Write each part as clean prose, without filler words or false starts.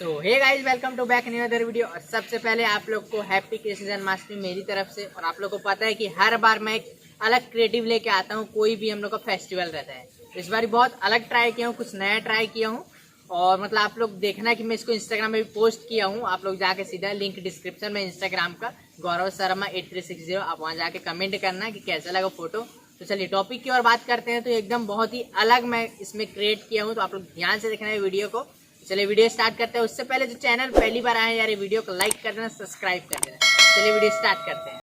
So hey guys, welcome to back new other video. और सबसे पहले आप लोग को हैप्पी कृष्ण जन्माष्टमी मेरी तरफ से। और आप लोग को पता है कि हर बार मैं एक अलग क्रिएटिव लेके आता हूँ, कोई भी हम लोग का फेस्टिवल रहता है। इस बार बहुत अलग ट्राई किया हूँ, कुछ नया ट्राई किया हूँ। और मतलब आप लोग देखना कि मैं इसको इंस्टाग्राम में भी पोस्ट किया हूँ। आप लोग जाके सीधा लिंक डिस्क्रिप्शन में इंस्टाग्राम का Gauravsharma 8360, आप वहाँ जाके कमेंट करना कि कैसा लगा फोटो। तो चलिए टॉपिक की ओर बात करते हैं। तो एकदम बहुत ही अलग मैं इसमें क्रिएट किया हूँ, तो आप लोग ध्यान से देखना है वीडियो को। चलिए वीडियो स्टार्ट करते हैं। उससे पहले जो चैनल पहली बार आए यार, ये वीडियो को लाइक कर देना, सब्सक्राइब कर देना। चलिए वीडियो स्टार्ट करते हैं।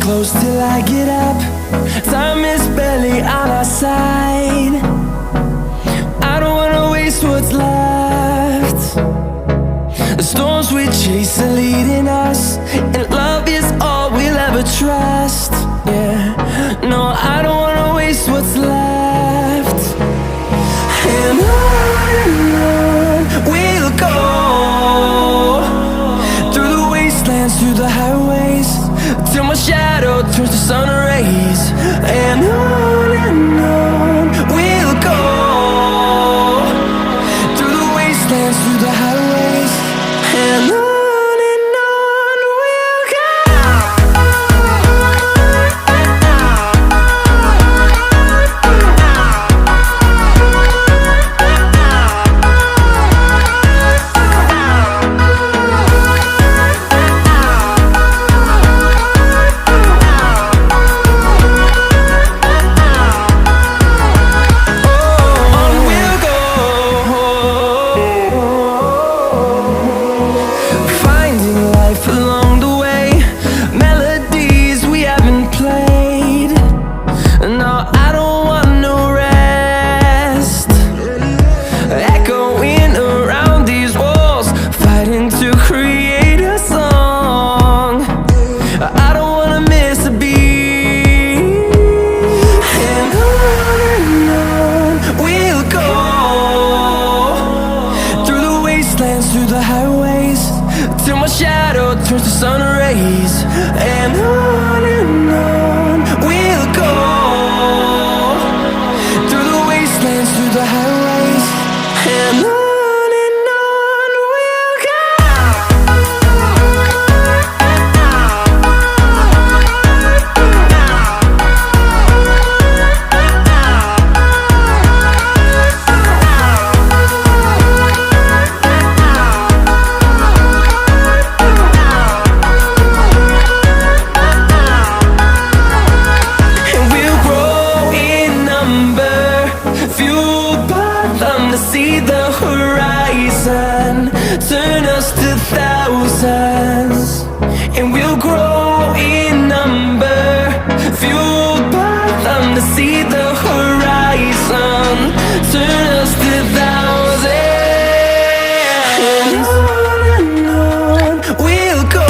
Close till I get up. Time is barely on our side. I don't wanna waste what's left. The storms we chase are leading us, and love is all we'll ever trust. Yeah, no, I don't wanna waste what's left. And on we'll go, through the wastelands, through the highways, till my shadow turns to sun rays. And on we'll go, through the wastelands, through the highways. And on we'll go. Through the highways, till my shadow turns to sun rays. And on we'll go, through the wastelands, through the highways, and on we'll go. And we'll grow in number, fueled by them to see the horizon, turn us to thousands. And we'll grow in number, fueled by them to see the horizon, turn us to thousands. And on we'll go,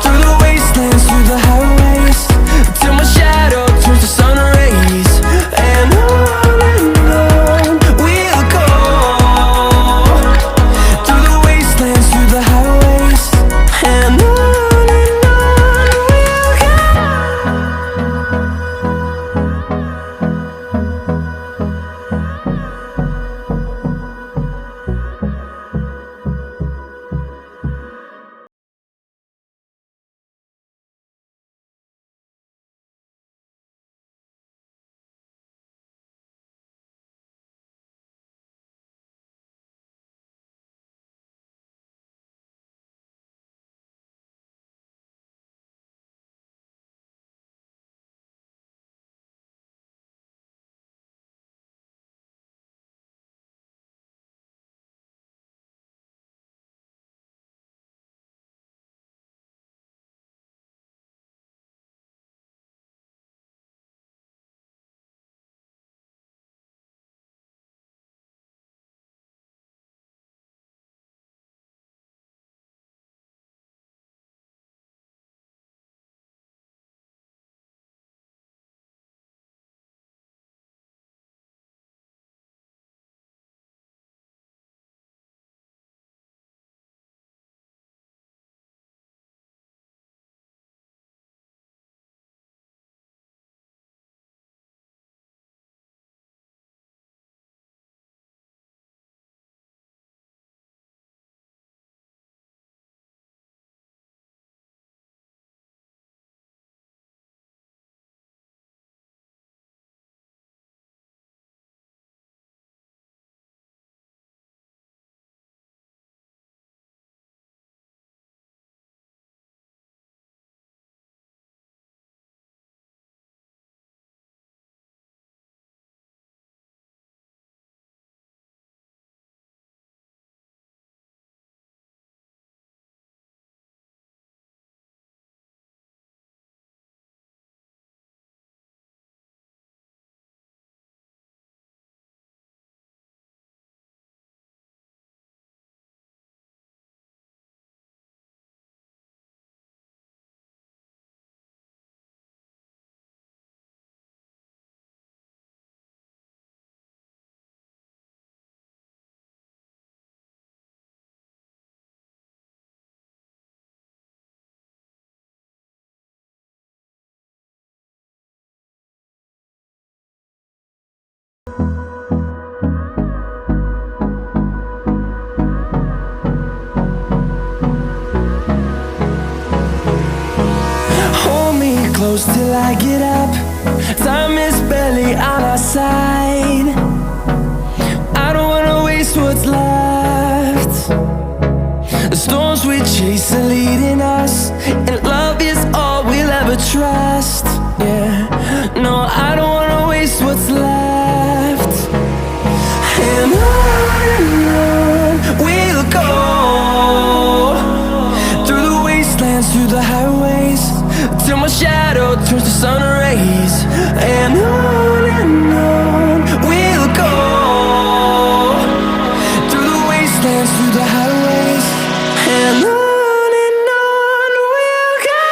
through the wastelands, through the highways, till my shadow turns to sun rays. And on we'll go, through the wastelands, through the highways, and on we'll go. Hold me close till I get up. Time is barely on our side. I don't wanna waste what's left. The storms we chase are leading us, and love is all we'll ever trust. Yeah, no, I don't wanna waste what's left. And on we'll go, through the wastelands, through the highways, till my shadow turns to sun rays. And on we'll go, through the wastelands, through the highways, and on we'll go.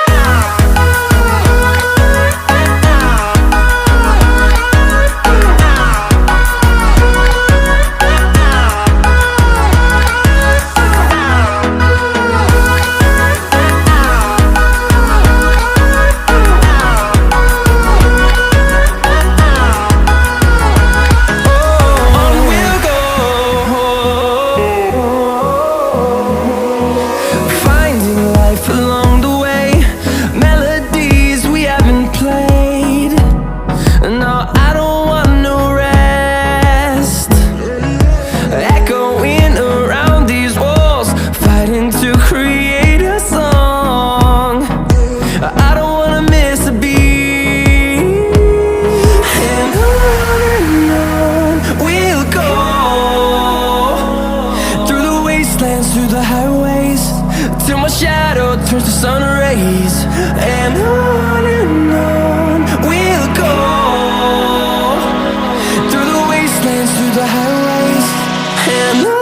highways, and